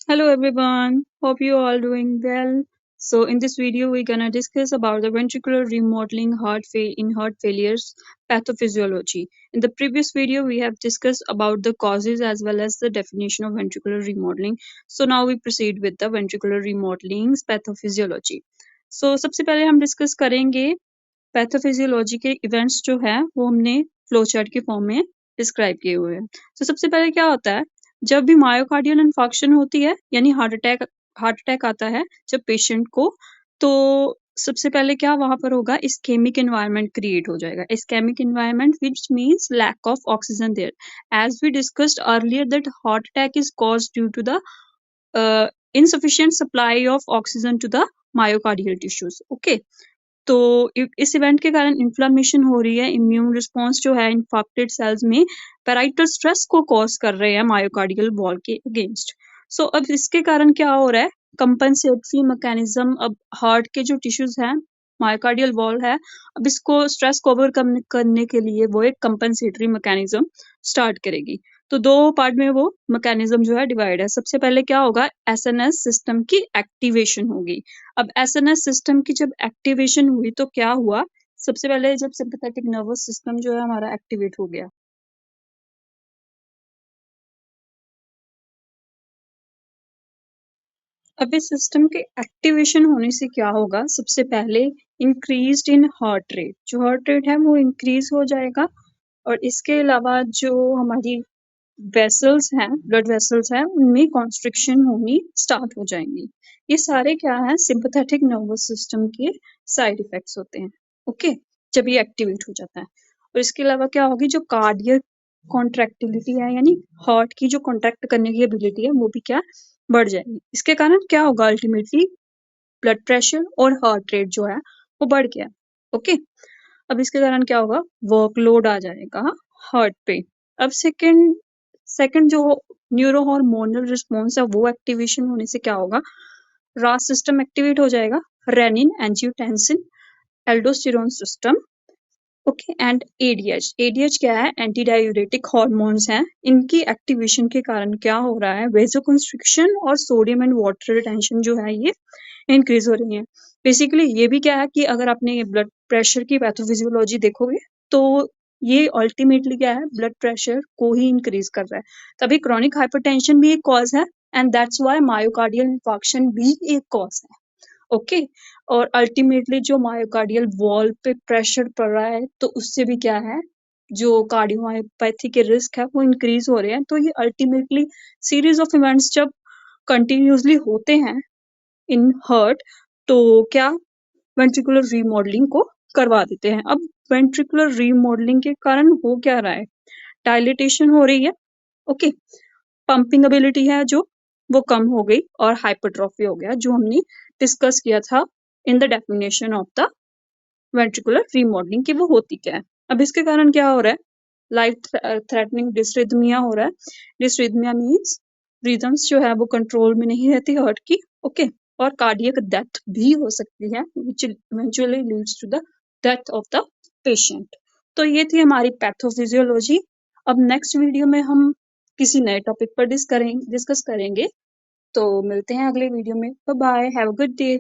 Hello everyone, hope you all doing well. So in this video we're gonna discuss about the ventricular remodeling in heart failures pathophysiology. In the previous video we have discussed about the causes as well as the definition of ventricular remodeling. So now we proceed with the ventricular remodeling's pathophysiology. So सबसे पहले हम discuss करेंगे pathophysiology के events जो है वो हमने flow chart के फॉर्म में डिस्क्राइब किए हुए हैं। तो सबसे पहले क्या होता है, जब भी मायोकार्डियल इन्फार्क्शन होती है यानी हार्ट अटैक आता है जब पेशेंट को, तो सबसे पहले क्या वहां पर होगा, इस्केमिक एनवायरनमेंट क्रिएट हो जाएगा। Ischaemic environment which means lack of oxygen there, as we discussed earlier that heart attack is caused due to the insufficient supply of oxygen to the myocardial tissues. Okay, तो इस event के कारण inflammation हो रही है, immune response जो है infected cells में पैराइटल स्ट्रेस को कॉज कर रहे हैं मायोकार्डियल वॉल के अगेंस्ट। सो अब इसके कारण क्या हो रहा है, कंपनसेटरी मैकेनिज्म, अब हार्ट के जो टिश्यूज हैं, मायोकार्डियल वॉल है, अब इसको स्ट्रेस को ओवरकम करने के लिए वो एक कंपनसेटरी मैकेनिज्म स्टार्ट करेगी। तो दो पार्ट में वो मैकेनिज्म जो है डिवाइड है। सबसे पहले क्या होगा, एसएनएस सिस्टम की एक्टिवेशन होगी। अब एसएनएस सिस्टम की जब एक्टिवेशन हुई तो क्या हुआ, सबसे पहले जब सिंपैथेटिक नर्वस सिस्टम जो है हमारा एक्टिवेट हो गया। अब इस सिस्टम के एक्टिवेशन होने से क्या होगा, सबसे पहले इंक्रीज्ड इन हार्ट रेट, जो हार्ट रेट है वो इंक्रीज हो जाएगा। और इसके अलावा जो हमारी वेसल्स हैं, ब्लड वेसल्स हैं, उनमें कॉन्स्ट्रिक्शन होनी स्टार्ट हो जाएंगी। ये सारे क्या है, सिंपैथेटिक नर्वस सिस्टम के साइड इफेक्ट्स होते हैं। ओके, जब ये एक्टिवेट हो जाता है। और इसके अलावा क्या होगी, जो कार्डियक कॉन्ट्रैक्टिलिटी है यानी हार्ट की जो कॉन्ट्रैक्ट करने की एबिलिटी है वो भी क्या बढ़ जाएगी। इसके कारण क्या होगा, अल्टीमेटली ब्लड प्रेशर और हार्ट रेट जो है वो बढ़ गया। ओके, अब इसके कारण क्या होगा, वर्कलोड आ जाएगा हार्ट पे। अब सेकंड जो न्यूरो हार्मोनल रिस्पॉन्स है वो एक्टिवेशन होने से क्या होगा, रास सिस्टम एक्टिवेट हो जाएगा, renin, angiotensin, aldosterone system. Okay, and ADH क्या है, एंटी डायूरेटिक हॉर्मोन्स हैं, इनकी एक्टिवेशन के कारण क्या हो रहा है, वेजोकंस्ट्रिक्शन और सोडियम एंड वाटर रिटेंशन जो है ये इंक्रीज हो रही है। बेसिकली ये भी क्या है कि अगर आपने ये ब्लड प्रेशर की पैथोफिजियोलॉजी देखोगे तो ये अल्टीमेटली क्या है, ब्लड प्रेशर को ही इंक्रीज कर रहा है। तभी क्रॉनिक हाइपरटेंशन भी एक कॉज है, and that's why myocardial infarction भी एक कॉज है। ओके, और अल्टीमेटली जो मायोकार्डियल वॉल पे प्रेशर पड़ रहा है तो उससे भी क्या है, जो कार्डियोमायोपैथी के रिस्क है वो इंक्रीज हो रहे हैं। तो ये अल्टीमेटली सीरीज ऑफ इवेंट्स जब कंटिन्यूसली होते हैं इन हर्ट, तो क्या वेंट्रिकुलर रीमॉडलिंग को करवा देते हैं। अब वेंट्रिकुलर रीमॉडलिंग के कारण हो क्या रहा है, डायलिटेशन हो रही है। ओके, पंपिंग एबिलिटी है जो वो कम हो गई, और हाइपरट्रॉफी हो गया, जो हमने डिस्कस किया था in the definition of the ventricular remodelling की वो होती क्या है। अब इसके कारण क्या हो रहा है, लाइफ थ्रेटनिंग डिसरिथमिया हो रहा है। डिसरिथमिया मीन्स रिदम्स जो है वो कंट्रोल में नहीं रहती हार्ट की। ओके, और कार्डियक डेथ भी हो सकती है which eventually leads to the death of the patient. तो ये थी हमारी पैथोफिजियोलॉजी। अब नेक्स्ट वीडियो में हम किसी नए टॉपिक पर डिस्कस करेंगे। तो मिलते हैं अगले वीडियो में। Bye bye, have a good day.